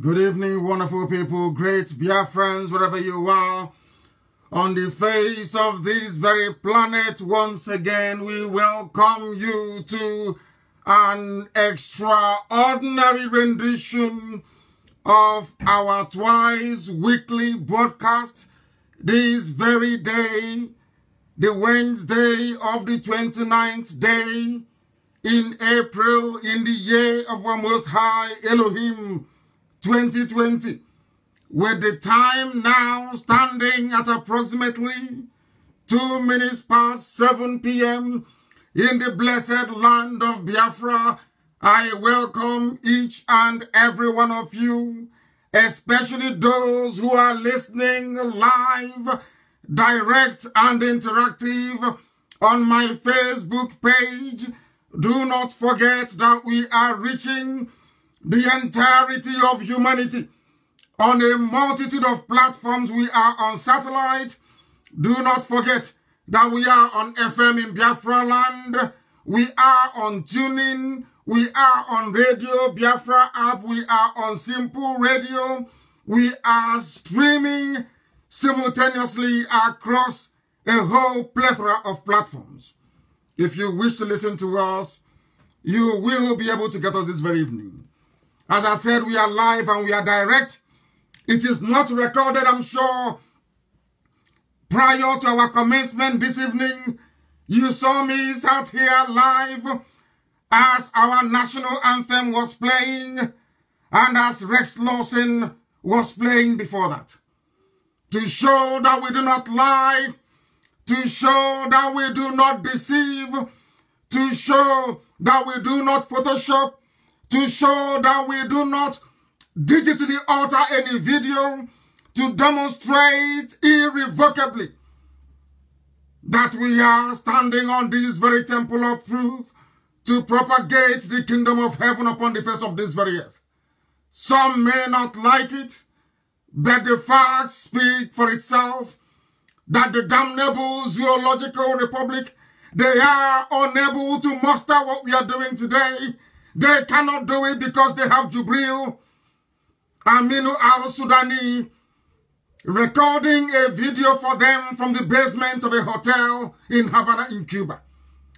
Good evening, wonderful people, great Biafrans, wherever you are. On the face of this very planet, once again, we welcome you to an extraordinary rendition of our twice weekly broadcast this very day, the Wednesday of the 29th day in April in the year of our Most High Elohim 2020, with the time now standing at approximately 2 minutes past 7 p.m. in the blessed land of Biafra. I welcome each and every one of you, especially those who are listening live, direct and interactive on my Facebook page. Do not forget that we are reaching the entirety of humanity on a multitude of platforms. We are on satellite. Do not forget that we are on FM in Biafra land. We are on TuneIn. We are on Radio Biafra app. We are on Simple Radio. We are streaming simultaneously across a whole plethora of platforms. If you wish to listen to us, you will be able to get us this very evening. As I said, we are live and we are direct. It is not recorded, I'm sure. Prior to our commencement this evening, you saw me sat here live as our national anthem was playing and as Rex Lawson was playing before that. To show that we do not lie, to show that we do not deceive, to show that we do not Photoshop, to show that we do not digitally alter any video, to demonstrate irrevocably that we are standing on this very temple of truth to propagate the kingdom of heaven upon the face of this very earth. Some may not like it, but the facts speak for itself that the damnable zoological republic, they are unable to muster what we are doing today. They cannot do it because they have Jubril Aminu al-Sudani recording a video for them from the basement of a hotel in Havana in Cuba.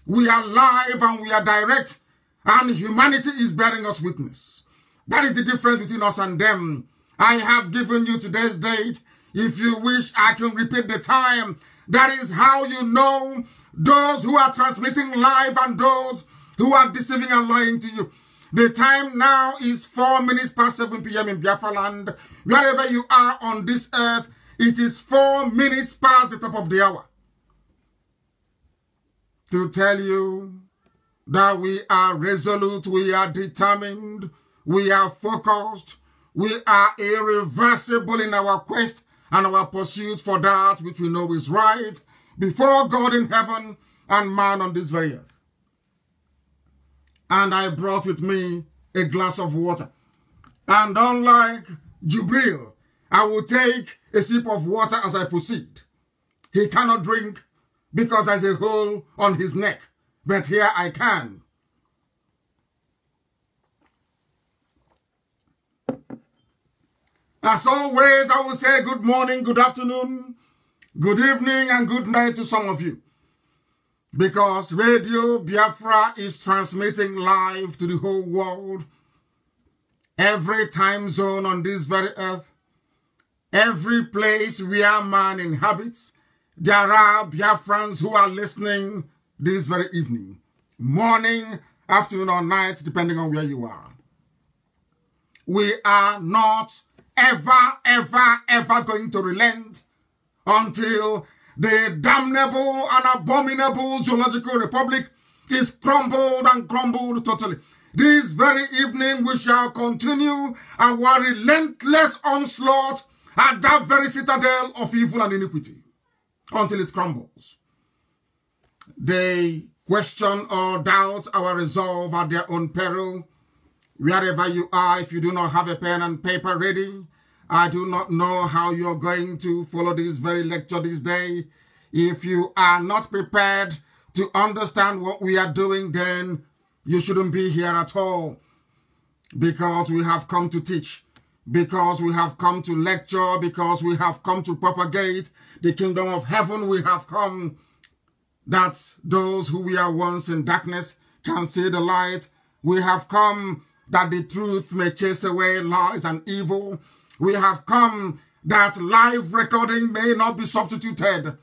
We are live and we are direct, and humanity is bearing us witness. That is the difference between us and them. I have given you today's date. If you wish, I can repeat the time. That is how you know those who are transmitting live and those who are deceiving and lying to you. The time now is 4 minutes past 7 p.m. in Biafra land. Wherever you are on this earth, it is 4 minutes past the top of the hour. To tell you that we are resolute, we are determined, we are focused, we are irreversible in our quest and our pursuit for that which we know is right before God in heaven and man on this very earth. And I brought with me a glass of water. And unlike Jubril, I will take a sip of water as I proceed. He cannot drink because there's a hole on his neck, but here I can. As always, I will say good morning, good afternoon, good evening, and good night to some of you. Because Radio Biafra is transmitting live to the whole world, every time zone on this very earth, every place where man inhabits. There are Biafrans who are listening this very evening, morning, afternoon, or night, depending on where you are. We are not ever going to relent until the damnable and abominable zoological republic is crumbled and crumbled totally. This very evening we shall continue our relentless onslaught at that very citadel of evil and iniquity until it crumbles. They question or doubt our resolve at their own peril. Wherever you are, if you do not have a pen and paper ready, I do not know how you're going to follow this very lecture this day. If you are not prepared to understand what we are doing, then you shouldn't be here at all. Because we have come to teach, because we have come to lecture, because we have come to propagate the kingdom of heaven. We have come that those who were once in darkness can see the light. We have come that the truth may chase away lies and evil. We have come that live recording may not be substituted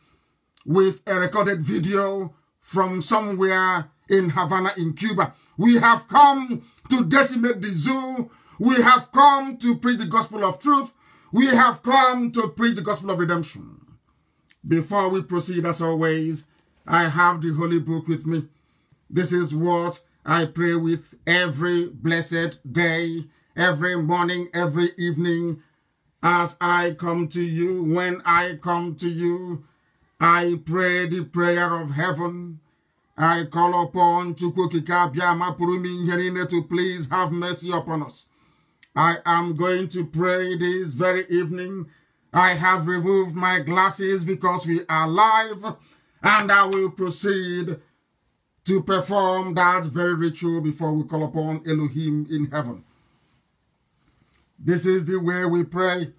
with a recorded video from somewhere in Havana in Cuba. We have come to decimate the zoo. We have come to preach the gospel of truth. We have come to preach the gospel of redemption. Before we proceed, as always, I have the Holy Book with me. This is what I pray with every blessed day, every morning, every evening. As I come to you, when I come to you, I pray the prayer of heaven. I call upon Chukwukika Biama Purumi Nyenine to please have mercy upon us. I am going to pray this very evening. I have removed my glasses because we are live, and I will proceed to perform that very ritual before we call upon Elohim in heaven. This is the way we pray.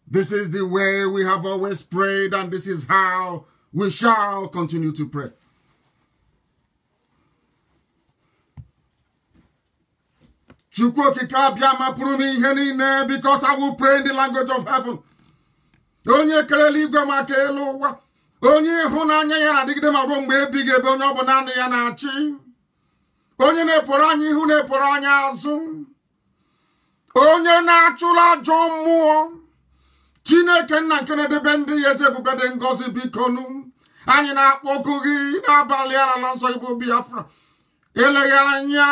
This is the way we have always prayed, and this is how we shall continue to pray. Because I will pray in the language of heaven. Onye kereli igwe maka elu ụwa. Onye ịhụnanya ya na-adịgide ma ruo mgbe ebighị ebe onye ọbụla naanị ya na-achị. Onye na-epụrụ anyị ihu na-epụrụ anyị azụ. Onye na-achụla ajọ mmụọ. Chineke nna nke na-edebe ndị ya eze ebube dị ngọzi bikonu. Anyị na-akpọku gị n'abalị ala nsọ Igbo Biafra. Eleghị anya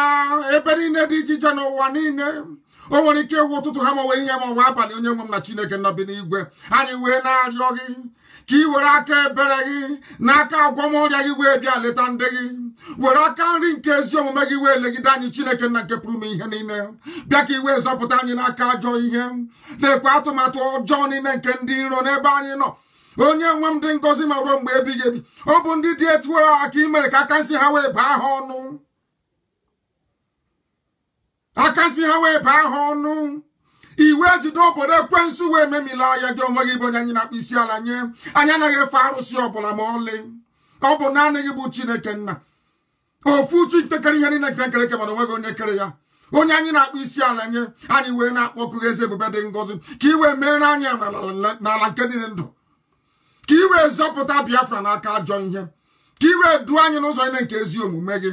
ebe niile dị iche iche n'ụwa niile. O nwere ike ịwụ ụtụtụ ha ma wee ihe ma ọwa abalị onye nwe m na Chineke nọ bi n'igwe. Anyị wee na-arịọ gị ka ị were aka ebere gị n'aka agwọmọrịa gị wee bịa leta ndị gị. Were aka nri nke ezi omume gị wee legide anyị Chineke nna nke pụrụ ime ihe niile. Bịa ka ị wee zọpụta anyị n'aka ajọ ihe. Na-ekwe atụmatụ ọjọọ niile nke ndị iro n'ebe anyị nọ. Onye nwe m dị ngọzi ma ruo mgbe ebighị ebi. Ọ bụ ndị dị etu a ka ị mere ka aka nsị ha wee baa ha ọnụ. Aka nsị ha wee baa ha ọnụ. Iwe jide obodo ekwensu wee memila ya gị onwe gị bụ onye anyị na-akpụ isi ala nye. Anyị anaghị efe arụsị ọbụla ma ọlị. Ọ bụ naanị gị bụ Chineke nna. Ofu chi ntekere ihe niile nke nkere mana onwe gị onye kere ya. Onye anyị na-akpụ isi ala nye. Anyị wee na-akpọku gị eze ebube dị ngọzi ka i wee mere anyị n'ala nke dị ndụ. Ka i wee zọpụta Biafra n'aka ajọ ihe. Ka i wee duo anyị n'ụzọ niile nke ezi omume gị.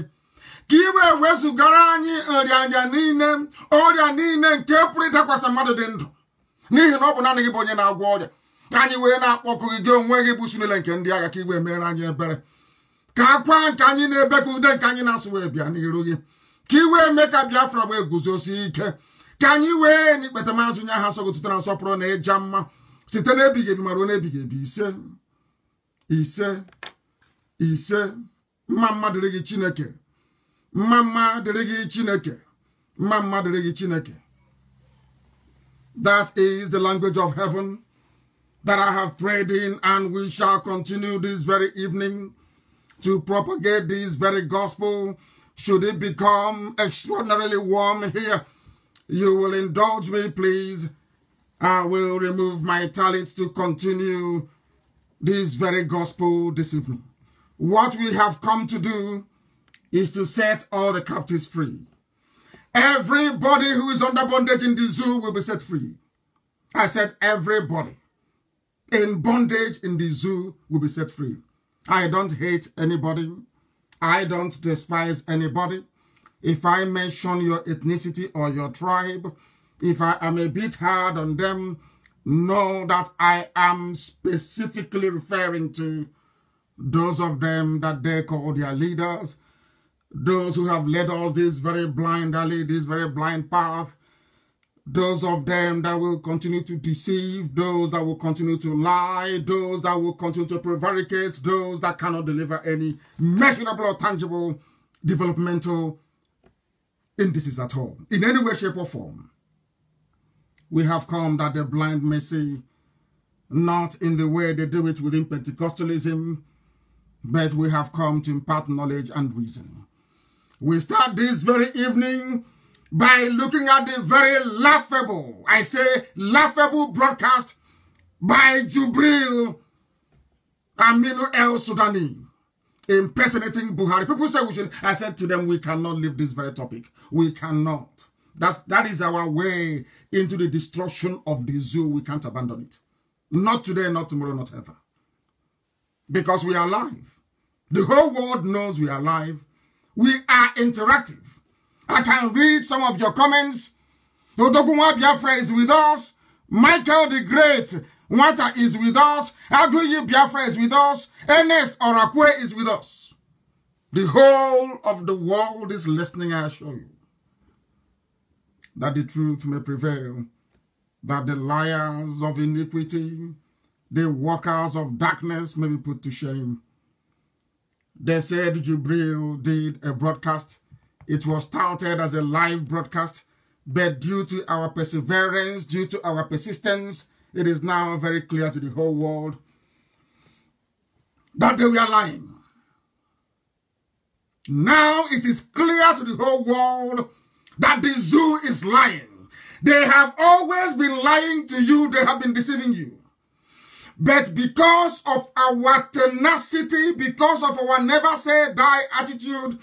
Ka i wee wezụgara anyị nrịanrịa niile, ọrịa niile nke pụrụ ịdakwasị mmadụ dị ndụ. N'ihi na ọ bụ naanị gị bụ onye na-agwọ ọrịa. Anyị wee na-akpọku gị onwe gị bụ isi niile nke ndị agha ka i wee mere anyị ebere. Ka akwa nke anyị na-ebe ka ude nke anyị na-asụ wee bịa n'iru gị. Ka i wee mee ka Biafra wee guzosie ike. Ka anyị wee n'ikpete maazị nye ha nsọ gị na nsọpụrụ na ịja mma site n'ebighị ebi ma ruo n'ebighị ebi. Ise mma dịrị gị Chineke. Mama dịrị gị Chineke. Mama dịrị gị Chineke. That is the language of heaven that I have prayed in, and we shall continue this very evening to propagate this very gospel. Should it become extraordinarily warm here, you will indulge me, please. I will remove my talents to continue this very gospel this evening. What we have come to do is to set all the captives free. Everybody who is under bondage in the zoo will be set free. I said everybody in bondage in the zoo will be set free. I don't hate anybody. I don't despise anybody. If I mention your ethnicity or your tribe, if I am a bit hard on them, know that I am specifically referring to those of them that they call their leaders, those who have led us this very blind alley, this very blind path, those of them that will continue to deceive, those that will continue to lie, those that will continue to prevaricate, those that cannot deliver any measurable or tangible developmental indices at all, in any way, shape, or form. We have come that the blind may see, not in the way they do it within Pentecostalism, but we have come to impart knowledge and reason. We start this very evening by looking at the very laughable, I say laughable broadcast by Jubril Aminu El Sudani impersonating Buhari. People say we should. I said to them, we cannot leave this very topic. We cannot. That is our way into the destruction of the zoo. We can't abandon it. Not today, not tomorrow, not ever. Because we are live. The whole world knows we are live. We are interactive. I can read some of your comments. Odogunwa Biafra is with us. Michael the Great Nwata is with us. Aguyi Biafra is with us. Ernest Orakwe is with us. The whole of the world is listening, I assure you. That the truth may prevail. That the liars of iniquity, the workers of darkness may be put to shame. They said Jubril did a broadcast. It was touted as a live broadcast, but due to our perseverance, due to our persistence, it is now very clear to the whole world that they were lying. Now it is clear to the whole world that the zoo is lying. They have always been lying to you. They have been deceiving you. But because of our tenacity, because of our never say die attitude,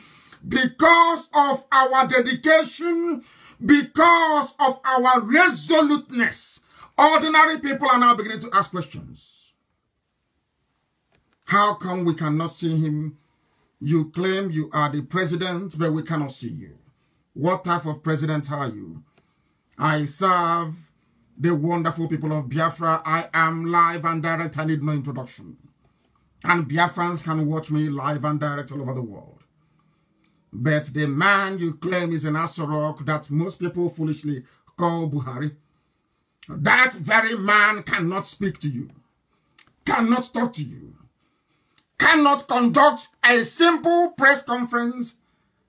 because of our dedication, because of our resoluteness, ordinary people are now beginning to ask questions. How come we cannot see him? You claim you are the president, but we cannot see you. What type of president are you? I serve the wonderful people of Biafra. I am live and direct. I need no introduction. And Biafrans can watch me live and direct all over the world. But the man you claim is an Asorok that most people foolishly call Buhari, that very man cannot speak to you, cannot talk to you, cannot conduct a simple press conference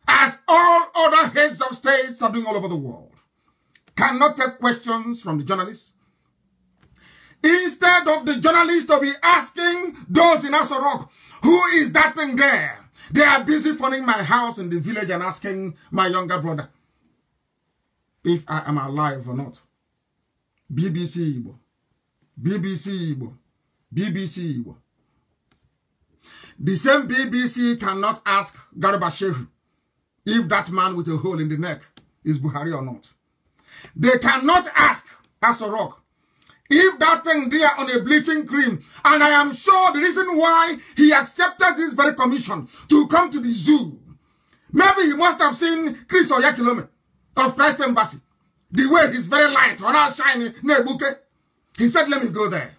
as all other heads of states are doing all over the world. Cannot take questions from the journalists. Instead of the journalists to be asking those in Asorok, who is that thing there? They are busy phoning my house in the village and asking my younger brother if I am alive or not. BBC Igbo. BBC Igbo. BBC Igbo. The same BBC cannot ask Garba Shehu if that man with a hole in the neck is Buhari or not. They cannot ask Asorok if that thing there on a bleaching cream, and I am sure the reason why he accepted this very commission to come to the zoo, maybe he must have seen Chris Oyakilome of Christ Embassy, the way he's very light, or not shiny, Nebuke. He said, let me go there.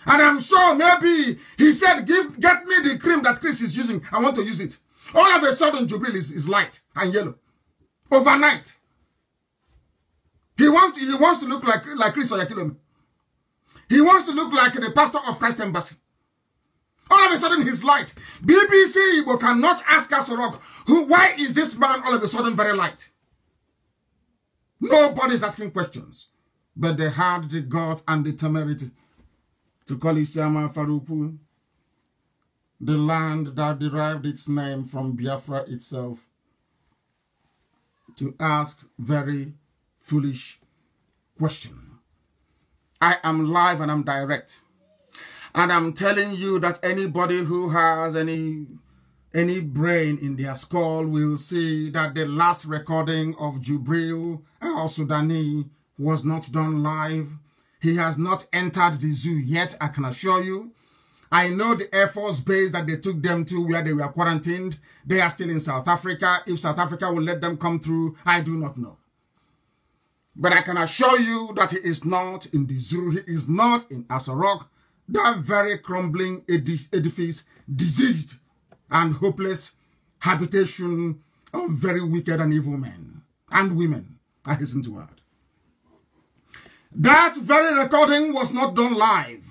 And I'm sure maybe he said, get me the cream that Chris is using. I want to use it. All of a sudden, Jubril is light and yellow. Overnight. He wants to look like Chris Oyakilome. He wants to look like the pastor of Christ Embassy. All of a sudden, he's light. BBC Igbo cannot ask Asorok, why is this man all of a sudden very light? Nobody's asking questions. But they had the guts and the temerity to call Isiama Faruku, the land that derived its name from Biafra itself, to ask very foolish question. I am live and I'm direct. And I'm telling you that anybody who has any brain in their skull will see that the last recording of Jubril al-Sudani was not done live. He has not entered the zoo yet, I can assure you. I know the Air Force base that they took them to where they were quarantined. They are still in South Africa. If South Africa will let them come through, I do not know. But I can assure you that he is not in the zoo. He is not in Asorok, that very crumbling edifice, diseased and hopeless habitation of very wicked and evil men and women, I hasten to add. That very recording was not done live.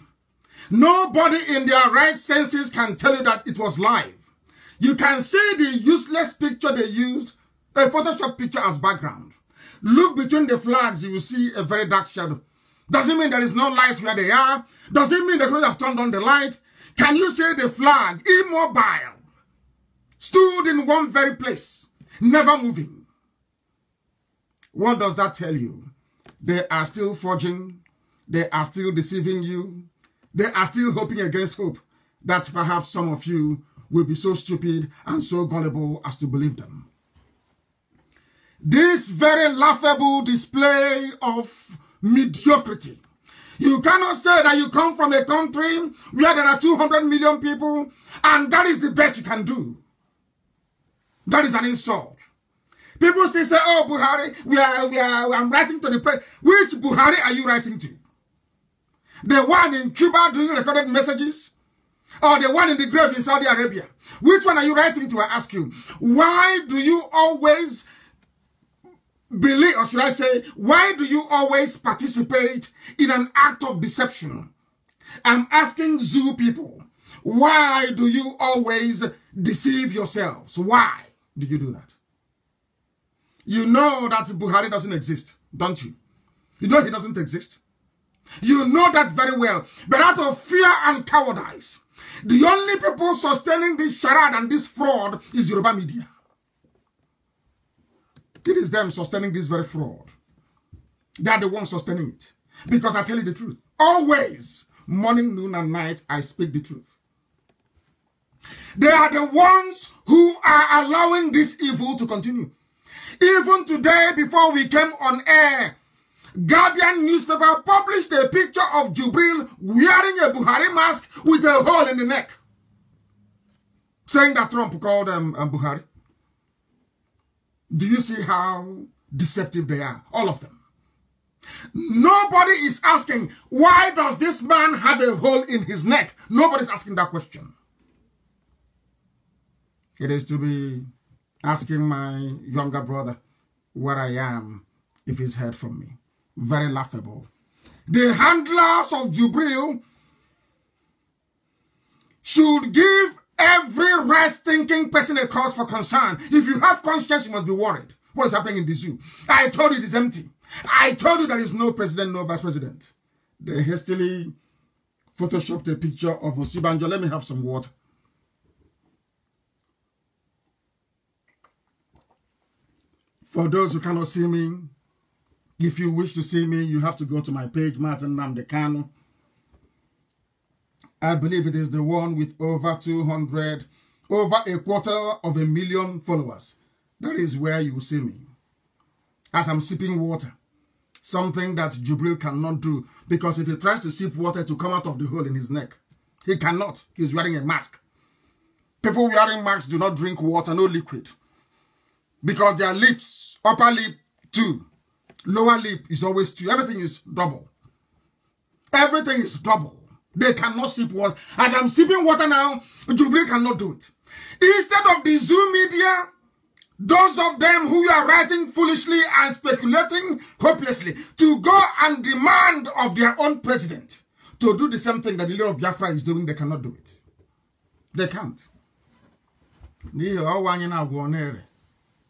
Nobody in their right senses can tell you that it was live. You can see the useless picture they used, a Photoshop picture as background. Look between the flags, you will see a very dark shadow. Does it mean there is no light where they are? Does it mean they could have turned on the light? Can you see the flag, immobile, stood in one very place, never moving? What does that tell you? They are still forging. They are still deceiving you. They are still hoping against hope that perhaps some of you will be so stupid and so gullible as to believe them. This very laughable display of mediocrity. You cannot say that you come from a country where there are 200 million people and that is the best you can do. That is an insult. People still say, oh, Buhari, I'm writing to the president. Which Buhari are you writing to? The one in Cuba doing recorded messages? Or the one in the grave in Saudi Arabia? Which one are you writing to, I ask you? Why do you always believe, or should I say, why do you always participate in an act of deception? I'm asking zoo people, why do you always deceive yourselves? Why do you do that? You know that Buhari doesn't exist, don't you? You know he doesn't exist. You know that very well. But out of fear and cowardice, the only people sustaining this charade and this fraud is Yoruba media. It is them sustaining this very fraud. They are the ones sustaining it. Because I tell you the truth. Always, morning, noon, and night, I speak the truth. They are the ones who are allowing this evil to continue. Even today, before we came on air, Guardian newspaper published a picture of Jubril wearing a Buhari mask with a hole in the neck, saying that Trump called Buhari. Do you see how deceptive they are? All of them. Nobody is asking, why does this man have a hole in his neck? Nobody's asking that question. It is to be asking my younger brother where I am if he's heard from me. Very laughable. The handlers of Jubril should give every right-thinking person a cause for concern. If you have conscience, you must be worried. What is happening in the zoo? I told you it is empty. I told you there is no president, no vice president. They hastily photoshopped a picture of Osibanjo. Let me have some water. For those who cannot see me, if you wish to see me, you have to go to my page, NNAMDI KANU. I believe it is the one with over 200, over 250,000 followers. That is where you will see me. As I'm sipping water. Something that Jubril cannot do. Because if he tries to sip water to come out of the hole in his neck, he cannot. He's wearing a mask. People wearing masks do not drink water, no liquid. Because their lips, upper lip 2, lower lip is always 2. Everything is double. Everything is double. They cannot sip water. As I'm sipping water now, Jubril cannot do it. Instead of the Zoo media, those of them who are writing foolishly and speculating hopelessly to go and demand of their own president to do the same thing that the leader of Biafra is doing, they cannot do it. They can't.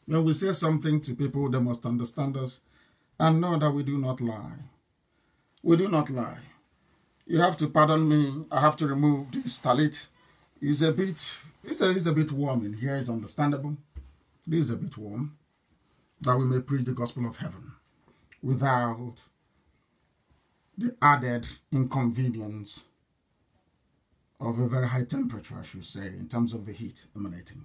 When we say something to people, they must understand us and know that we do not lie. We do not lie. You have to pardon me. I have to remove this talit. It's a bit warm in here. It's understandable. It is a bit warm. That we may preach the gospel of heaven without the added inconvenience of a very high temperature, I should say, in terms of the heat emanating.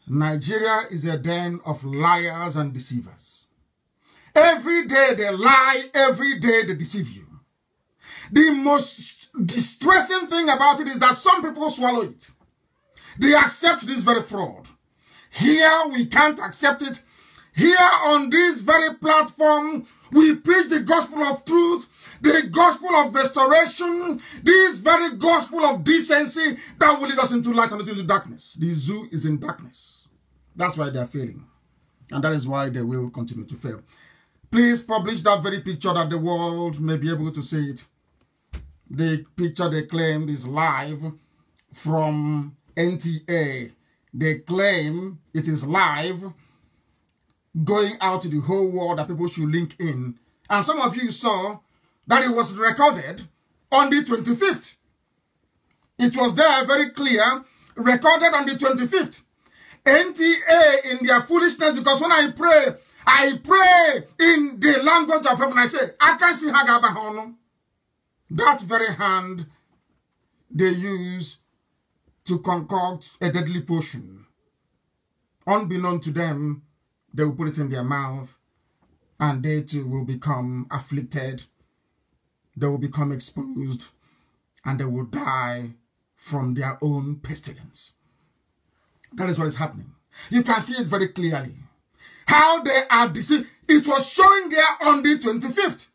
Nigeria is a den of liars and deceivers. Every day they lie, every day they deceive you. The most distressing thing about it is that some people swallow it. They accept this very fraud. Here we can't accept it. Here on this very platform, we preach the gospel of truth, the gospel of restoration, this very gospel of decency that will lead us into light and not into darkness. The zoo is in darkness. That's why they are failing. And that is why they will continue to fail. Please publish that very picture that the world may be able to see it. The picture they claimed is live from NTA. They claim it is live, going out to the whole world that people should link in. And some of you saw that it was recorded on the 25th. It was there very clear, recorded on the 25th. NTA in their foolishness, because when I pray in the language of heaven. I say, I can see Hagabahono. That very hand they use to concoct a deadly potion. Unbeknown to them, they will put it in their mouth and they too will become afflicted. They will become exposed and they will die from their own pestilence. That is what is happening. You can see it very clearly. How they are deceived. It was showing there on the 25th.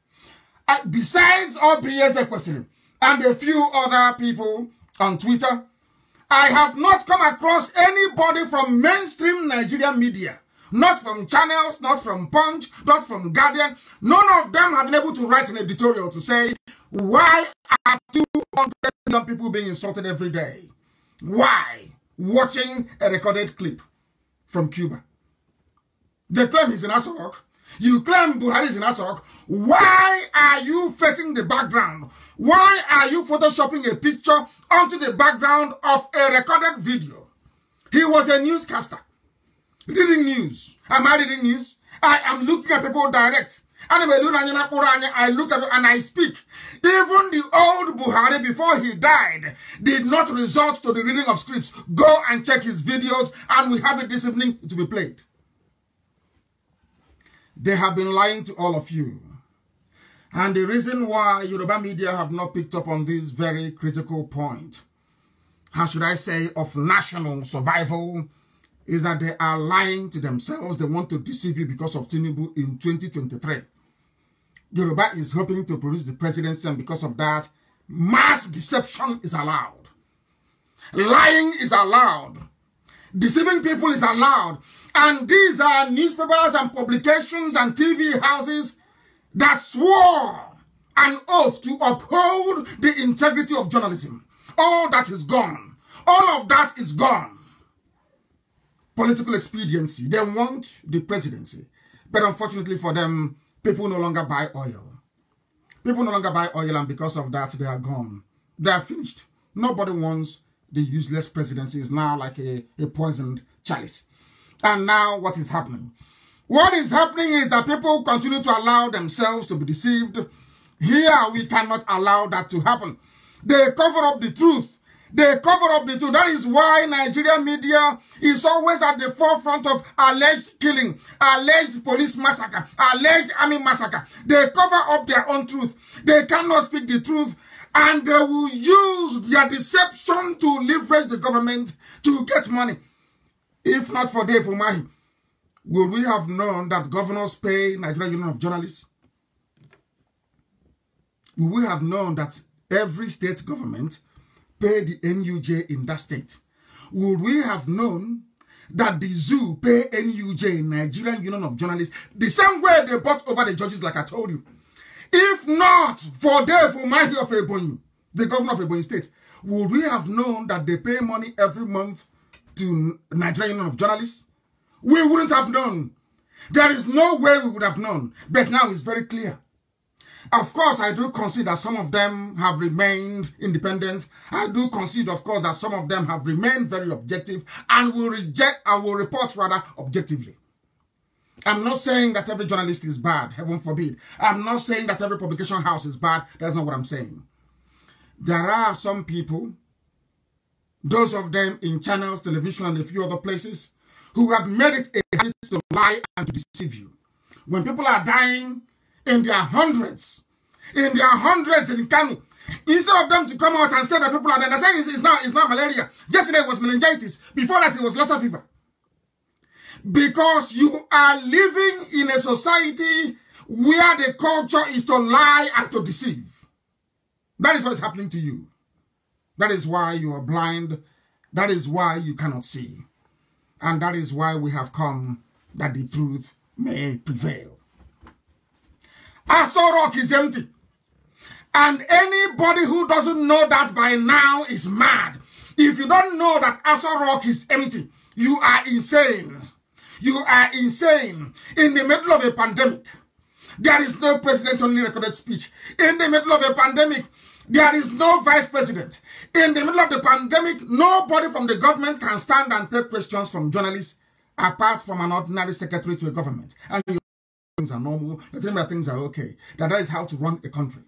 Besides Obieze Kwesiri and a few other people on Twitter, I have not come across anybody from mainstream Nigerian media, not from channels, not from Punch, not from Guardian. None of them have been able to write an editorial to say, why are 200 million people being insulted every day? Why? Watching a recorded clip from Cuba. They claim he's in Asorok. You claim Buhari is in Asorok. Why are you faking the background? Why are you photoshopping a picture onto the background of a recorded video? He was a newscaster. Reading news. Am I reading news? I am looking at people direct. I look at it and I speak. Even the old Buhari, before he died, did not resort to the reading of scripts. Go and check his videos, and we have it this evening to be played. They have been lying to all of you. And the reason why Yoruba media have not picked up on this very critical point, how should I say, of national survival, is that they are lying to themselves. They want to deceive you because of Tinubu in 2023. Yoruba is hoping to produce the presidency, and because of that, mass deception is allowed. Lying is allowed. Deceiving people is allowed. And these are newspapers and publications and TV houses that swore an oath to uphold the integrity of journalism. All that is gone. All of that is gone. Political expediency. They want the presidency. But unfortunately for them, people no longer buy oil. People no longer buy oil, and because of that, they are gone. They are finished. Nobody wants the useless presidency. It's now like a poisoned chalice. And now what is happening? What is happening is that people continue to allow themselves to be deceived. Here, we cannot allow that to happen. They cover up the truth. They cover up the truth. That is why Nigerian media is always at the forefront of alleged killing, alleged police massacre, alleged army massacre. They cover up their own truth. They cannot speak the truth, and they will use their deception to leverage the government to get money. If not for Dave Umahi, would we have known that governors pay Nigerian Union of Journalists? Would we have known that every state government pay the NUJ in that state? Would we have known that the zoo pay NUJ, Nigerian Union of Journalists, the same way they bought over the judges, like I told you? If not for Dave Umahi of Ebonyi, the governor of Ebonyi State, would we have known that they pay money every month to Nigerian Union of Journalists? We wouldn't have known. There is no way we would have known. But now it's very clear. Of course, I do concede that some of them have remained independent. I do concede, of course, that some of them have remained very objective and will report rather objectively. I'm not saying that every journalist is bad, heaven forbid. I'm not saying that every publication house is bad. That's not what I'm saying. There are some people, those of them in channels, television, and a few other places, who have made it a habit to lie and to deceive you. When people are dying in their hundreds in KANU, instead of them to come out and say that people are dead, they're saying it's not malaria. Yesterday it was meningitis. Before that it was Lassa fever. Because you are living in a society where the culture is to lie and to deceive. That is what is happening to you. That is why you are blind. That is why you cannot see. And that is why we have come, that the truth may prevail. Aso Rock is empty. And anybody who doesn't know that by now is mad. If you don't know that Aso Rock is empty, you are insane. You are insane. In the middle of a pandemic, there is no president-only recorded speech. In the middle of a pandemic, there is no vice president. In the middle of the pandemic, nobody from the government can stand and take questions from journalists apart from an ordinary secretary to a government. And you things are normal, you're telling me that things are okay. That is how to run a country.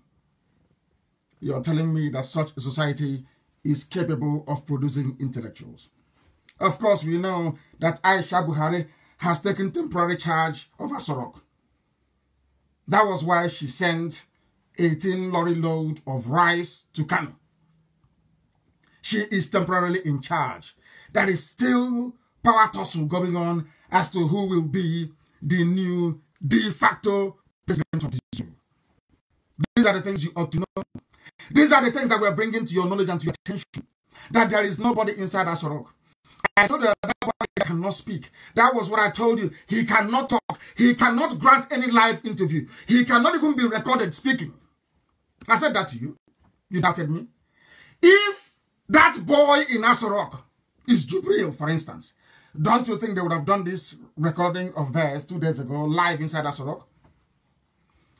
You're telling me that such a society is capable of producing intellectuals. Of course, we know that Aisha Buhari has taken temporary charge of Aso Rock. That was why she sent 18 lorry load of rice to KANU. She is temporarily in charge. There is still power tussle going on as to who will be the new de facto president of the zoo. These are the things you ought to know. These are the things that we're bringing to your knowledge and to your attention. That there is nobody inside Aso Rock. I told you that nobody cannot speak. That was what I told you. He cannot talk. He cannot grant any live interview. He cannot even be recorded speaking. I said that to you. You doubted me. If that boy in Aso Rock is Jubril, for instance, don't you think they would have done this recording of theirs 2 days ago live inside Aso Rock?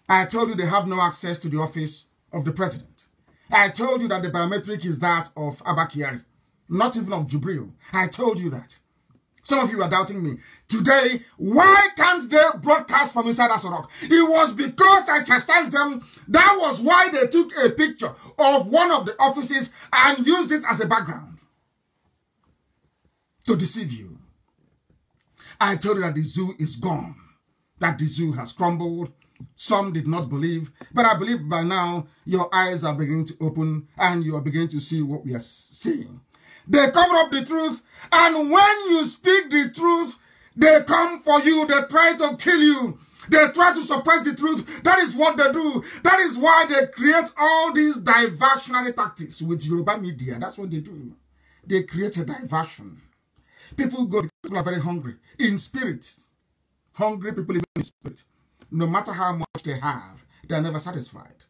I told you they have no access to the office of the president. I told you that the biometric is that of Abba Kyari, not even of Jubril. I told you that. Some of you are doubting me. Today, why can't they broadcast from inside Aso Rock? It was because I chastised them. That was why they took a picture of one of the offices and used it as a background to deceive you. I told you that the zoo is gone, that the zoo has crumbled. Some did not believe, but I believe by now your eyes are beginning to open and you are beginning to see what we are seeing. They cover up the truth, and when you speak the truth, they come for you. They try to kill you. They try to suppress the truth. That is what they do. That is why they create all these diversionary tactics with Yoruba media. That's what they do. They create a diversion. People are very hungry in spirit. Hungry people live in spirit. No matter how much they have, they are never satisfied.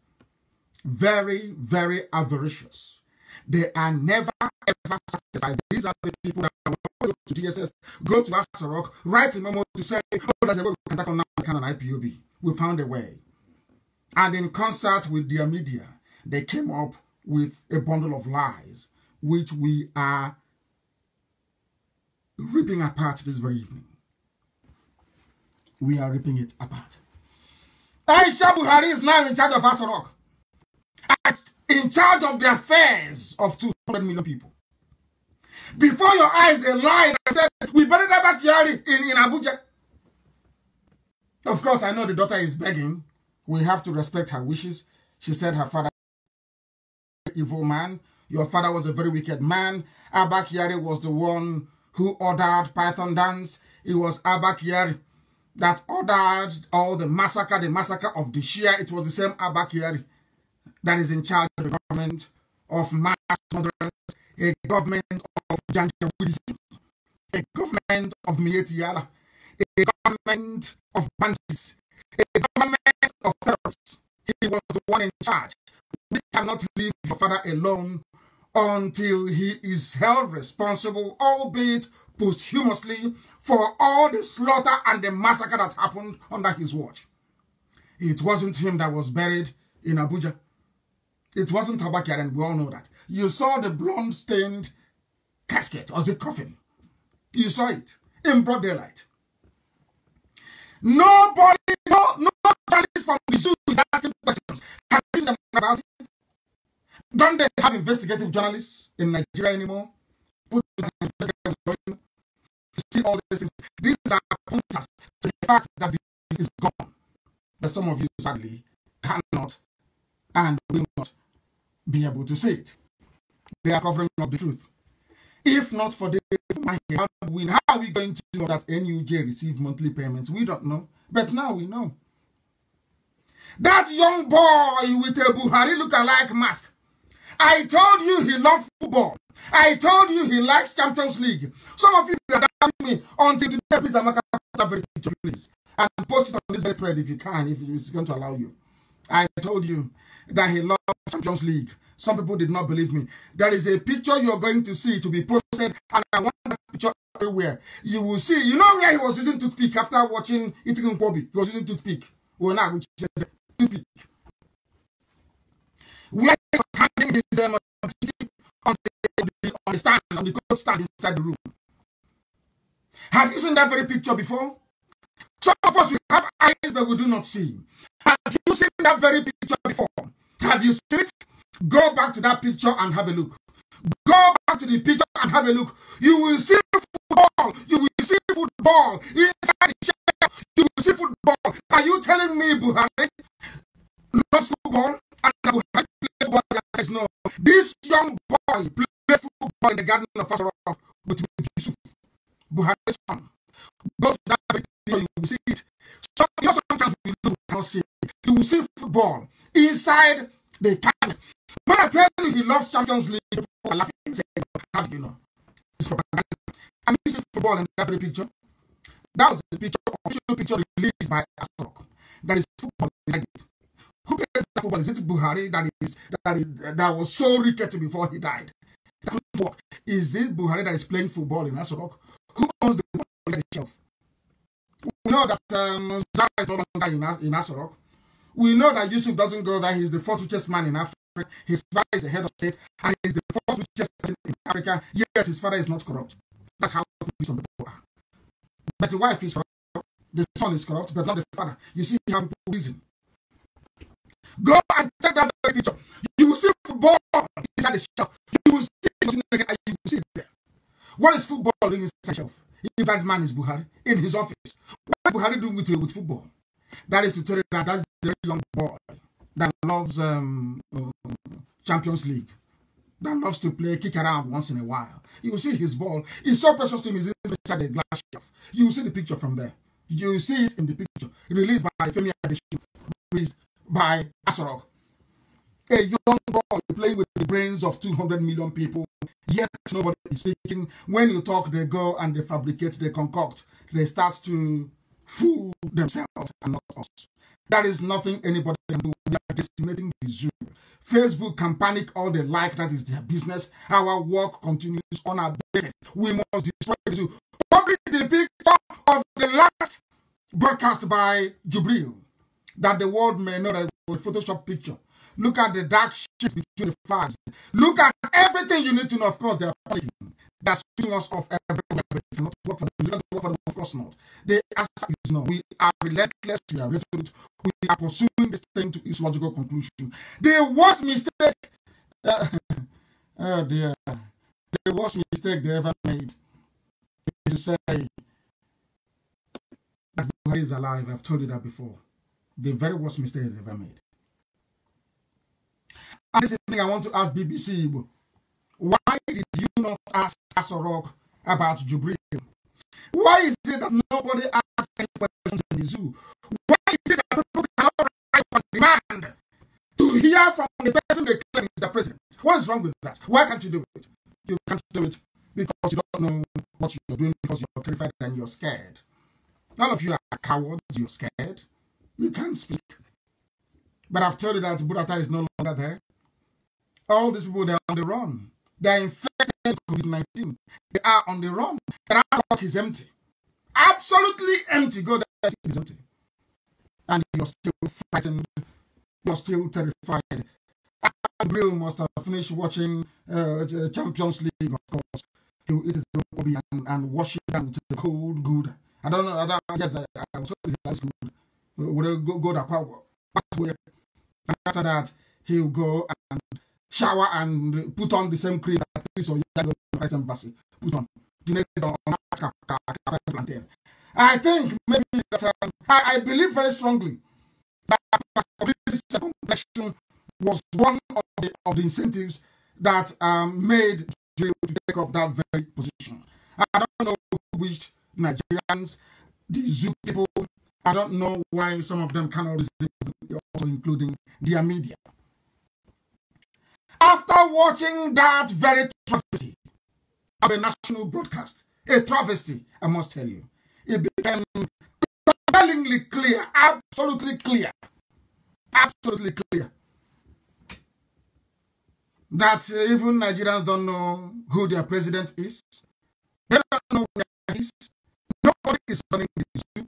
Very, very avaricious. They are never, ever satisfied. These are the people that go to DSS, go to Aso Rock, write a memo to say, oh, there's a way we can tackle now on IPOB. We found a way. And in concert with their media, they came up with a bundle of lies, which we are ripping apart this very evening. We are ripping it apart. Aisha Buhari is now in charge of Aso Rock, in charge of the affairs of 200 million people. Before your eyes, they lied and said, we buried her backyard in Abuja. Of course, I know the daughter is begging. We have to respect her wishes. She said her father was an evil man. Your father was a very wicked man. Abba Kyari was the one who ordered Python dance. It was Abba Kyari that ordered all the massacre of the Shia. It was the same Abba Kyari that is in charge of the government of mass murderers, a government of Janjaweedism, a government of Mietiala, a government of bandits, a government of terrorists. He was the one in charge. We cannot leave your father alone until he is held responsible, albeit posthumously, for all the slaughter and the massacre that happened under his watch. It wasn't him that was buried in Abuja. It wasn't Abba Kyari, and we all know that. You saw the blood-stained casket or the coffin. You saw it in broad daylight. Nobody, no journalist from the zoo is asking questions. Have you seen them about it? Don't they have investigative journalists in Nigeria anymore? Put investigative see all these things. These are pointers to the fact that the is gone. But some of you sadly cannot and will not be able to see it. They are covering up the truth. If not for the how are we going to know that NUJ receive monthly payments? We don't know. But now we know. That young boy with a Buhari look-alike mask. I told you he loved football. I told you he likes Champions League. Some of you are doubting me until today. Please, Amaka, that very picture, please. And post it on this very thread if you can, if it's going to allow you. I told you that he loves Champions League. Some people did not believe me. There is a picture you're going to see to be posted, and I want that picture everywhere. You will see. You know where he was using toothpick after watching Eating Nkwobi? He was using toothpick. Well, now, which is toothpick. Where he was hanging his on the stand, on the coat stand inside the room. Have you seen that very picture before? Some of us, we have eyes but we do not see. Have you seen that very picture before? Have you seen it? Go back to that picture and have a look. Go back to the picture and have a look. You will see football. You will see football inside the chair. You will see football. Are you telling me Buhari loves football and Buhari plays football? Says no. This young boy plays football in the garden of Aso Rock with Yusuf. Buhari's son. Go to that video, you will see it. Sometimes we look and see it. You will see football inside the cabinet. When I tell you he loves Champions Leage, people are laughing and saying, how do you know? It's propaganda. I'm using football in that very picture. That was the picture, official picture released by Aso Rock. That is football inside it. Who plays that football? Is it Buhari that was so rickety before he died? That couldn't work. Is this Buhari that is playing football in Aso Rock? Who owns the ball on the shelf? We know that Zara is no longer in Aso Rock. We know that Yusuf doesn't go there. He's the fourth richest man in Africa. His father is the head of state, and he's the fourth richest person in Africa. Yet his father is not corrupt. That's how some people are. but the wife is corrupt, the son is corrupt, but not the father. You see how people reason. Go and check that very picture. You will see football inside the shelf. You will see it, you will see it there. What is football doing inside the shelf? If that man is Buhari in his office, what is Buhari doing with football? That is to tell you that that's the young boy that loves Champions League, that loves to play, kick around once in a while. You will see his ball. It's so precious to him. It's inside the glass shelf. You will see the picture from there. You will see it in the picture. Released by Femi Adesina, released by Asarok. A young boy playing with the brains of 200 million people, yet nobody is speaking. When you talk, they go and they fabricate, they concoct, they start to fool themselves and not us. That is nothing anybody can do. We are decimating the zoo. Facebook can panic all they like, that is their business. Our work continues unabated. We must destroy the zoo. Publish the picture of the last broadcast by Jubril, that the world may know that it was a Photoshop picture. Look at the dark shit between the flags. Look at everything you need to know. Of course, they are panicking. They are swinging us off everywhere. It's not work for them. It's not work for them. Of course not. The answer is no. We are relentless. We are resolute. We are pursuing this thing to its logical conclusion. The worst mistake, oh dear, the worst mistake they ever made is to say that Buhari is alive. I've told you that before. The very worst mistake they ever made. And this thing I want to ask BBC, why did you not ask Asarok about Jubril? Why is it that nobody asks any questions in the zoo? Why is it that people cannot write on demand to hear from the person they claim is the president? What is wrong with that? Why can't you do it? You can't do it because you don't know what you're doing, because you're terrified and you're scared. All of you are cowards, you're scared. You can't speak. But I've told you that Burata is no longer there. All these people, they're on the run. They're infected with COVID-19. They are on the run. And our talk is empty. Absolutely empty. Go there, it's empty. And you're still frightened. You're still terrified. Gabriel must have finished watching Champions League, of course. He will eat his broccoli and wash it down with the cold good. I don't know. I was told he likes good. Would go that way. And after that, he'll go and shower and put on the same cream that Chris or Yago Christ Embassy put on. I think maybe that I believe very strongly that this second election was one of the incentives that made Jill to take up that very position. I don't know who wished Nigerians, the zoo people. I don't know why some of them cannot resist, also including their media. After watching that very travesty of a national broadcast, a travesty, I must tell you, it became compellingly clear, absolutely clear, that even Nigerians don't know who their president is. They don't know where he is. Nobody is running the zoo.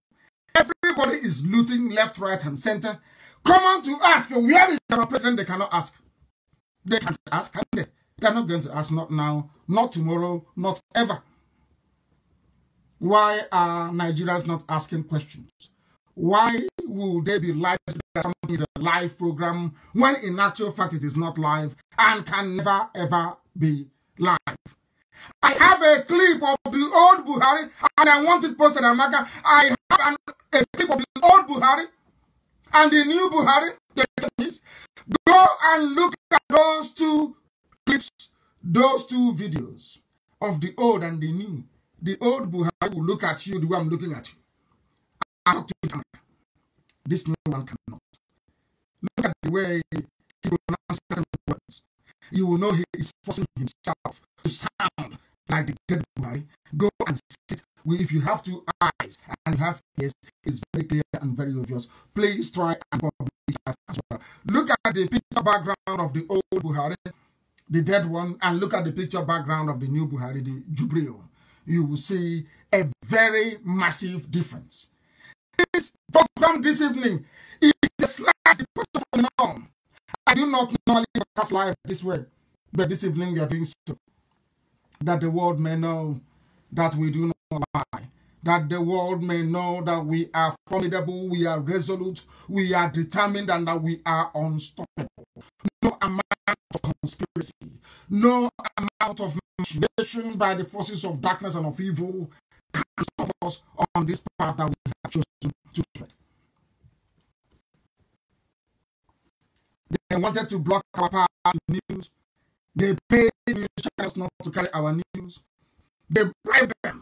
Everybody is looting left, right, and center. Come on to ask, where is our president? They cannot ask. They can't ask, can they? They're not going to ask, not now, not tomorrow, not ever. Why are Nigerians not asking questions? Why will they be live that something is a live program when in actual fact it is not live and can never ever be live? I have a clip of the old Buhari and I want it posted, Amaka. I have a clip of the old Buhari and the new Buhari. Go and look at those two clips, those two videos of the old and the new. The old Buhari will look at you the way I'm looking at you. I talk to the camera. This new one cannot. Look at the way he pronounces certain words. You will know he is forcing himself to sound like the dead Buhari. Go and sit. If you have two eyes and you have ears, it's very clear and very obvious. Please try and publish that as well. Look at the picture background of the old Buhari, the dead one, and look at the picture background of the new Buhari, the Jubril. You will see a very massive difference. This program this evening is a slight departure from the norm. I do not normally broadcast live this way, but this evening we are doing so that the world may know that we do not lie, that the world may know that we are formidable, we are resolute, we are determined, and that we are unstoppable. No amount of conspiracy, no amount of machinations by the forces of darkness and of evil can stop us on this path that we have chosen to tread. They wanted to block our path to news. They paid news channels not to carry our news. They bribed them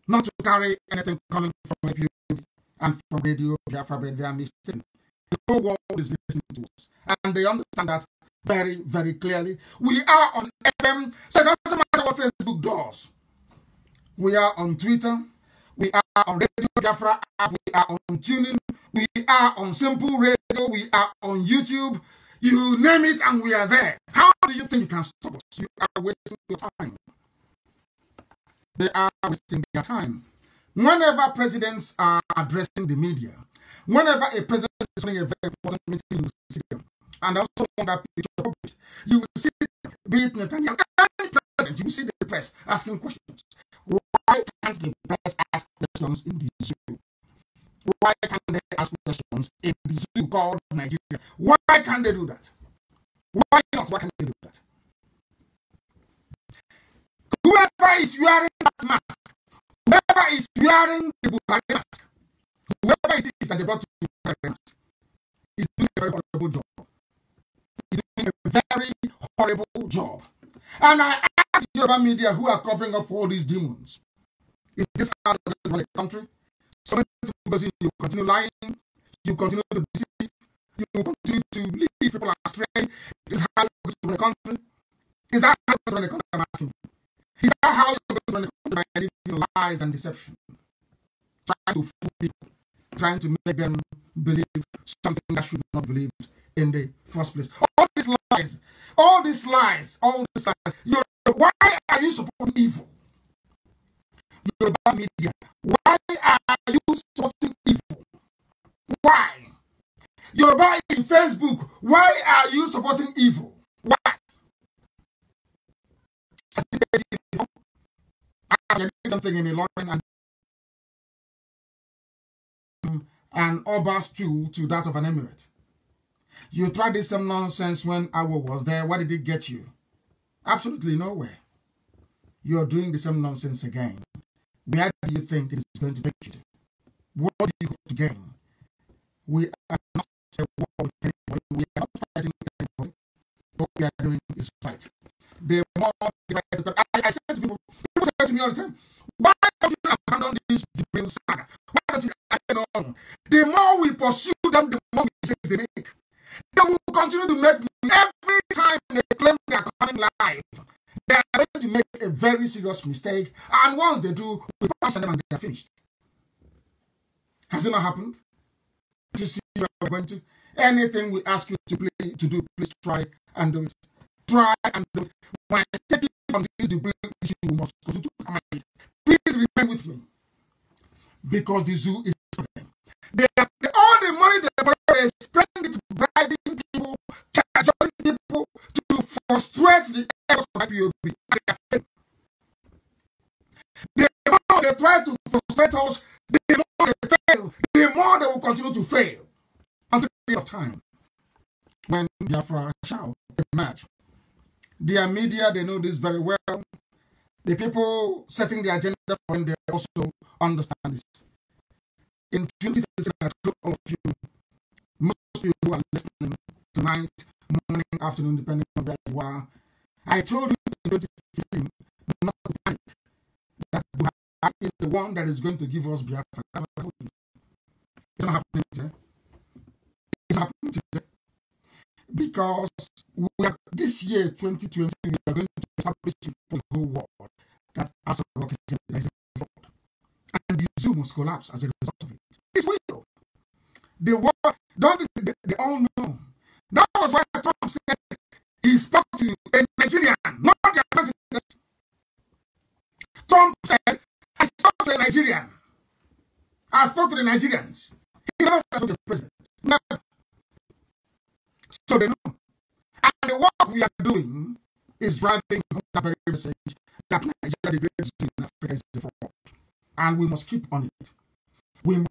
not to carry anything coming from APU and from Radio Biafra, but they are mistaken. The whole world is listening to us, and they understand that very, very clearly. We are on FM, so it doesn't matter what Facebook does. We are on Twitter, we are on Radio Biafra app, we are on TuneIn, we are on Simple Radio, we are on YouTube. You name it, and we are there. How do you think you can stop us? You are wasting your time. They are wasting their time. Whenever presidents are addressing the media, whenever a president is running a very important meeting, you will see them. And also on that picture published, you will see, be it Netanyahu, any president, you will see the press asking questions. Why can't the press ask questions in the zoo? Why can't they ask questions in the zoo called Nigeria? Why can't they do that? Why not? Why can't they do that? Whoever is wearing that mask, whoever is wearing the Bukhari mask, whoever it is that they brought to the Bukhari mask, is doing a very horrible job. He's doing a very horrible job. And I ask the Yoruba media who are covering up for all these demons, is this how they run the country? So because you continue lying, you continue to deceive, you continue to lead people astray. Is how you're going to run the country? Is that how you're going to run the country? I'm asking you. Is that how you're going to run the country by living lies and deception? Trying to fool people, trying to make them believe something that should not be believed in the first place. All these lies, all these lies, all these lies. Why are you supporting evil? Yoruba media, why are you supporting evil? Why? Yoruba in Facebook, why are you supporting evil? Why? I said before, I did something in a London and an Oba stew to that of an emirate. You tried this same nonsense when Awo was there. What did it get you? Absolutely nowhere. You're doing the same nonsense again. Where do you think it is going to take you to? What do you hope to gain? We are not at war with anybody. We are not fighting with anybody. What we are doing is right. The more I say to people say to me all the time, why don't you abandon this Jibril saga? Why don't you add on? The more we pursue them, the more mistakes they make. They will continue to make every time they claim they are coming live. They are going to make a very serious mistake, and once they do, we pass them and they are finished. Has it not happened? To see where we're going to. Anything we ask you to do, please try and do it. Try and do it. When I say on this debate issue, you must continue to come it. Please remain with me, because the zoo is them. All the money they spend it bribing people, charging people to frustrate the efforts of IPOB. The more they try to frustrate us, the more they fail, the more they will continue to fail until the end of time when Biafra shall emerge. Their media, they know this very well. The people setting the agenda for them, they also understand this. In 2015, I told all of you, most of you who are listening tonight, morning, afternoon, depending on where you are, I told you in 2015 not to panic. That Buhari is the one that is going to give us Biafra. It's not happening today. It's happening today. Because this year, 2020, we are going to establish for the whole world that as a rock is a fraud. And the zoo must collapse as a result of it. It's real. The world, don't they all know. That was why Trump said he spoke to a Nigerian, not their president. Trump said, I spoke to a Nigerian. I spoke to the Nigerians. He never spoke to the president. Never. So they know. And the work we are doing is driving home that very message that Nigeria, the greatest in Africa, is the fraud. and we must keep on it. We must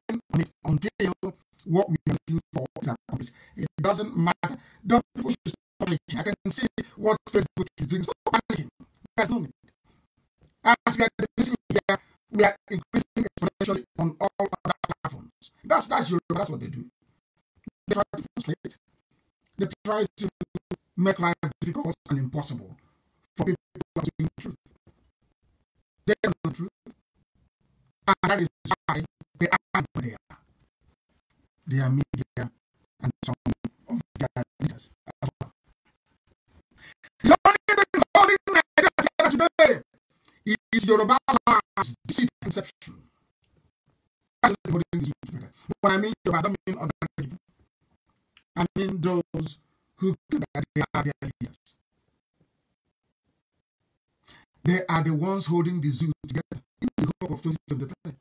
remain on it until what we are looking for is accomplished. It doesn't matter. Don't people should stop panicking. I can see what Facebook is doing. Stop panicking. There's no need. As we are here, we are increasing exponentially on all other platforms. That's Europe. That's what they do. They try to frustrate. They try to make life difficult and impossible for people who are speaking the truth. They know the truth. And that is why they are where they are. They are media and some of their leaders as well. The only thing holding Nigeria today is Yoruba lies, deceit, and deception. That's what holding these two together. When I mean Yoruba, I don't mean other people. I mean those who think that they are their leaders. They are the ones holding the zoo together in the hope of 2023.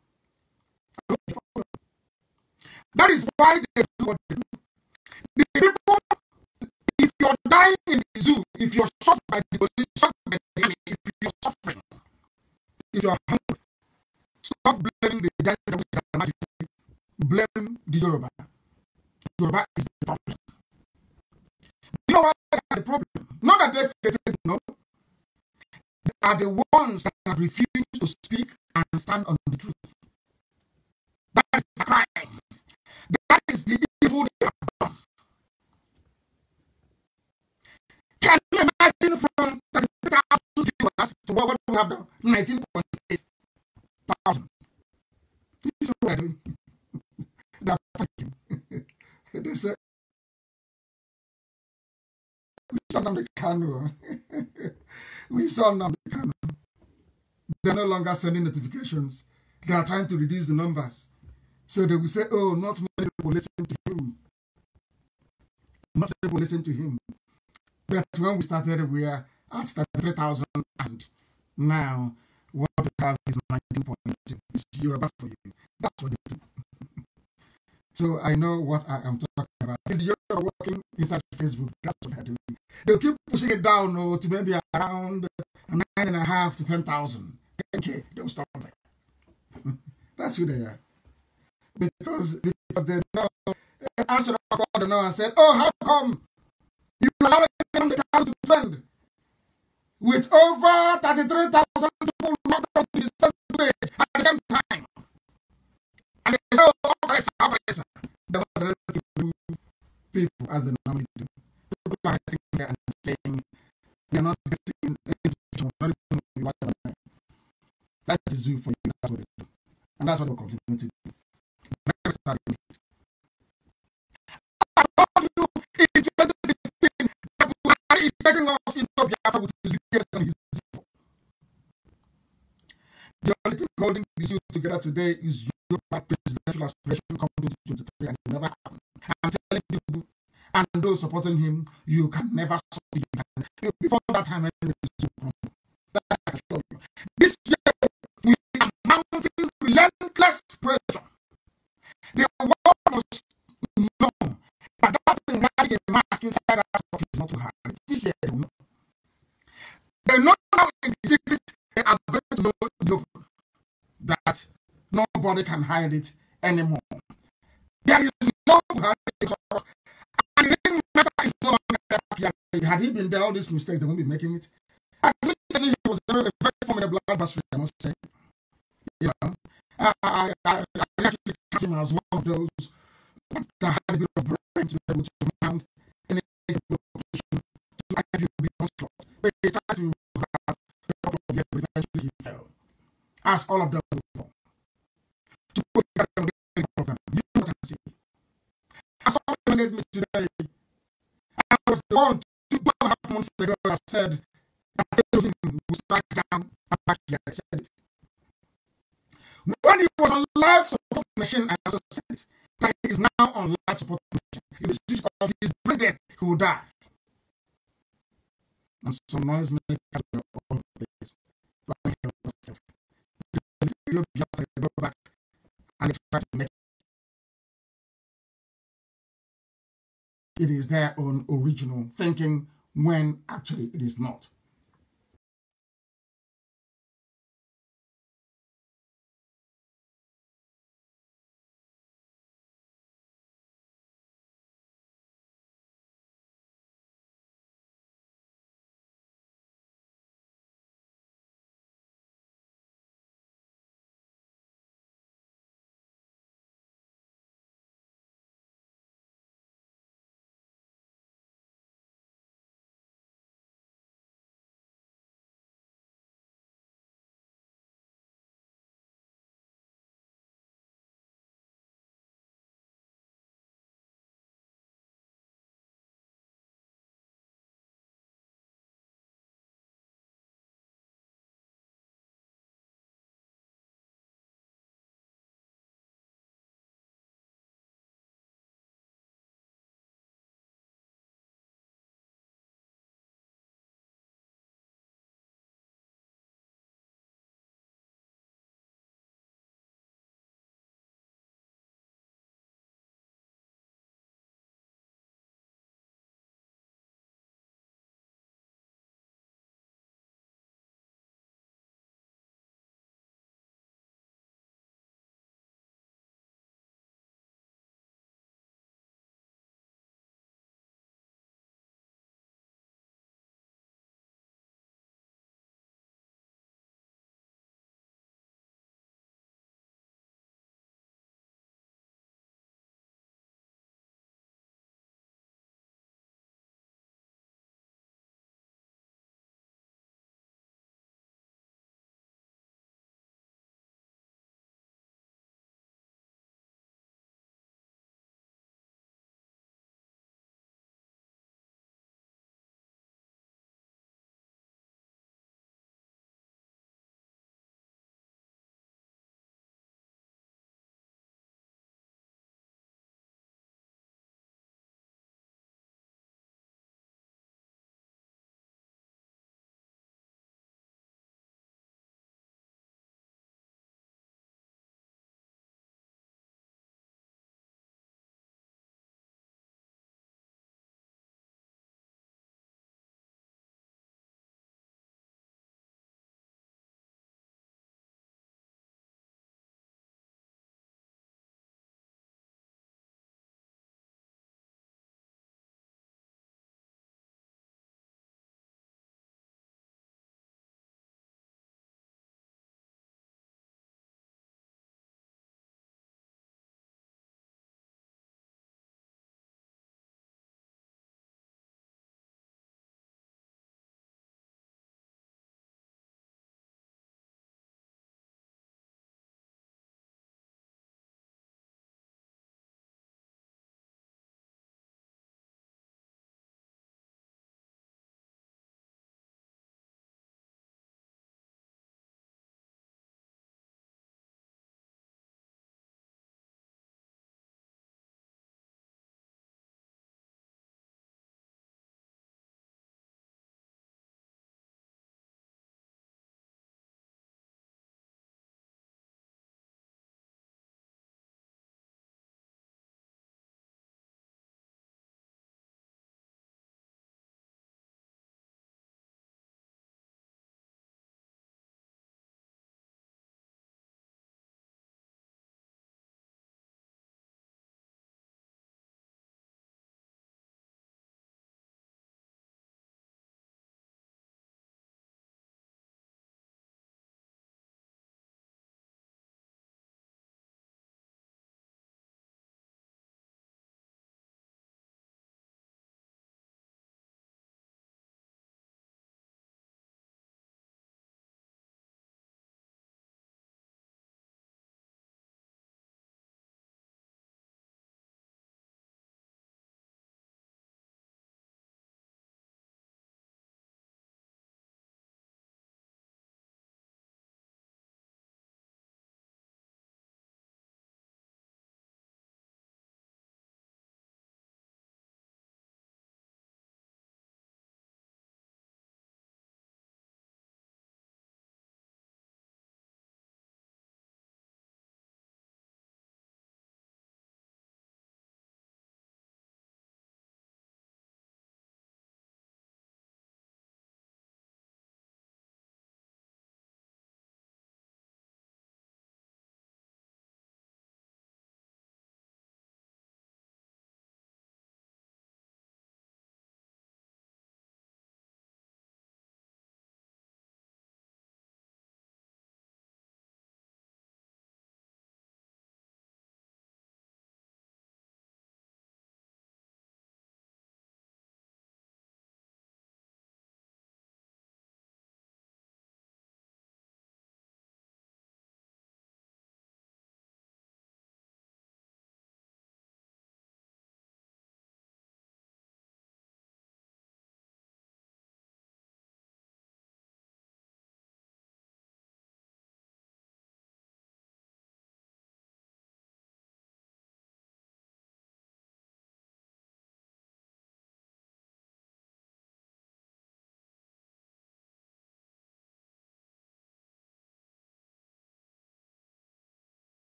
That is why they do what they do. The people, if you're dying in the zoo, if you're shot by the police, shot by the enemy, if you're suffering, if you're hungry, stop blaming the gender with the magic. Blame the Yoruba. Yoruba is the problem. You know why they are the problem? Not that they created, no. They are the ones that have refused to speak and stand on the truth. That is the crime. That is the evil they have done. Can you imagine from 33,000 viewers to what we have done? 19.8 thousand. This is what we're doing. They're panicking. They say, we saw NNAMDI KANU. We saw NNAMDI KANU. They're no longer sending notifications. They are trying to reduce the numbers. So they will say, oh, not many people listen to him. Not many people listen to him. But when we started, we are at 33,000, and now what we have is 19.2. It's Yoruba for you. That's what they do. So I know what I am talking about. It's the Yoruba working inside Facebook. That's what they're doing. They'll keep pushing it down to maybe around 9.5 to 10,000. 10K. They'll stop there. That's who they are. Because they know, answered the call and said, oh, how come you allow them to defend with over 33,000 people locked on his first page at the same time? And they say, oh, oppressor. They want to remove people as they normally do. People are sitting there and saying, they're not getting education, not even whatever. That's the zoo for you. That's what they do. And that's what we'll continue to do. Very sad indeed. I told you in 2015 that Buhari is taking us into Biafra with his leaders and his evil. The only thing holding the zoo together today is your presidential aspiration coming to 2023, and it will never happen. I'm telling you, and those supporting him, you can never solve it. Before that time, the zoo will crumble. That I can show you. This year, we are mounting relentless pressure. The world must know that that thing carrying a mask inside us is not too hard. This year, they know. They know now in the secret, they are going to know in the open that nobody can hide it anymore. There is no hiding it. And the ringmaster is no longer there. Had he been there, all these mistakes, they won't be making it. Admittedly, he was a very formidable adversary, I must say. You know, I actually count him as one of those that had a bit of brain to be able to mount any position to actually be onslaught. But he tried to have a couple of years, but eventually he fell. As all of them before. To put together all of them, you can see. As someone made me today, I was the one 2.5 months ago that said, I told him to strike down and back here. I said it. When he was on life support machine, I also said it. That he is now on life support machine. If the switch off, he is brain dead, he will die. And some noise makers were all the place. Go back and they try to make it is their own original thinking when actually it is not.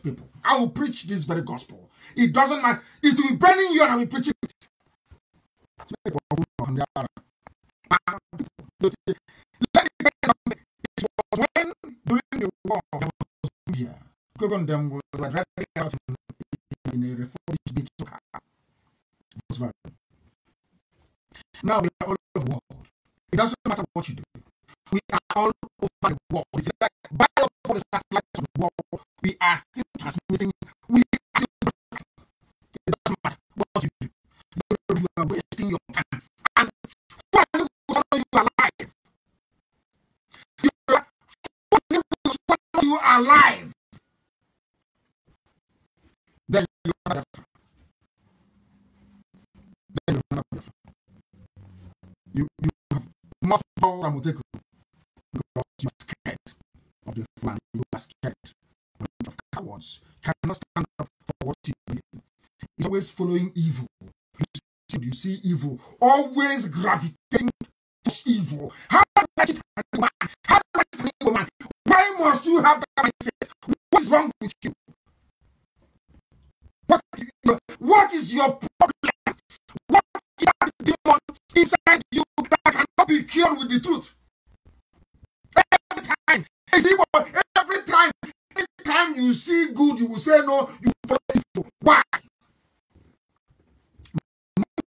people. I will preach this very gospel. It doesn't matter. It will be burning you and I will preach it. Let me tell you something. It was when, during the war, there was India. Them were driving out in a refurbished bit of car. Now we are all over the world. It doesn't matter what you do. We are all over the world. If you like, by all the satellites of the world, we are still transmitting. We are still. It doesn't matter what you do. You are wasting your time. And finally, you are alive. You are alive. Then you are different. Then you are not different. You have much power and will take because you are scared of the flan. You are scared of cowards. You cannot stand up for what you believe in. It's always following evil. You see evil, always gravitating to evil. How do I cheat a man? How do I cheat a woman? Why must you have that mindset? What is wrong with you? What is your problem? What is that demon inside you that cannot be cured with the truth? Every time you see good, you will say no, you follow evil. Why?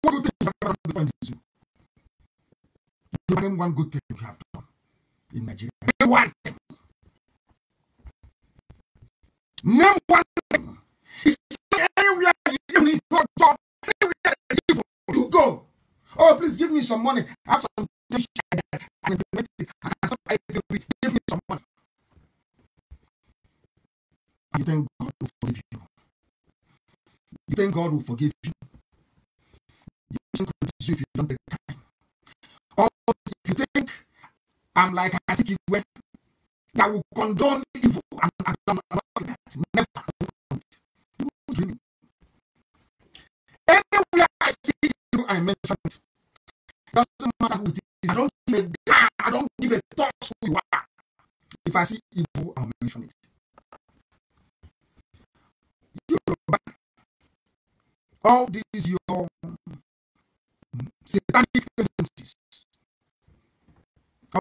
What good thing you have done before in this zoo? Name one good thing you have done in Nigeria. Name one thing. Name one thing. It's anywhere you need your job, anywhere you go. Oh, please give me some money. I have some dish and give me some money. You think God will forgive you? You think God will forgive you? You think if you don't take time? Or you think I'm like Hazikiwe that will condone evil and I don't know that? Never. Anywhere I see evil, I mention it. Doesn't matter who it is. I don't give a damn. I don't give a toss who you are. If I see evil, I'll mention it. All these your satanic tendencies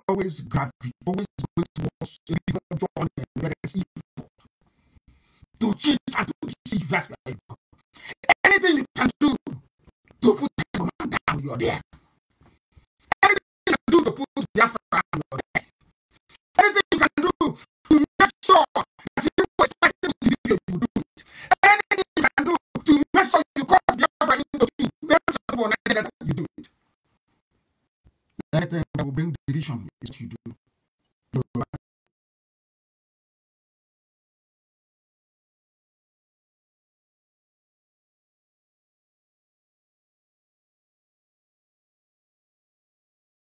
always gravitate, always going towards where it's evil. To cheat and to deceive, that's where you go. Anything you can do to put the man down, you're there. Anything you can do to put Biafra down, you're there. Anything you can do to make sure that you expect to be you do it. Anything you can do to make sure you cut Biafra into two, you do it. Anything that will bring division is what you do.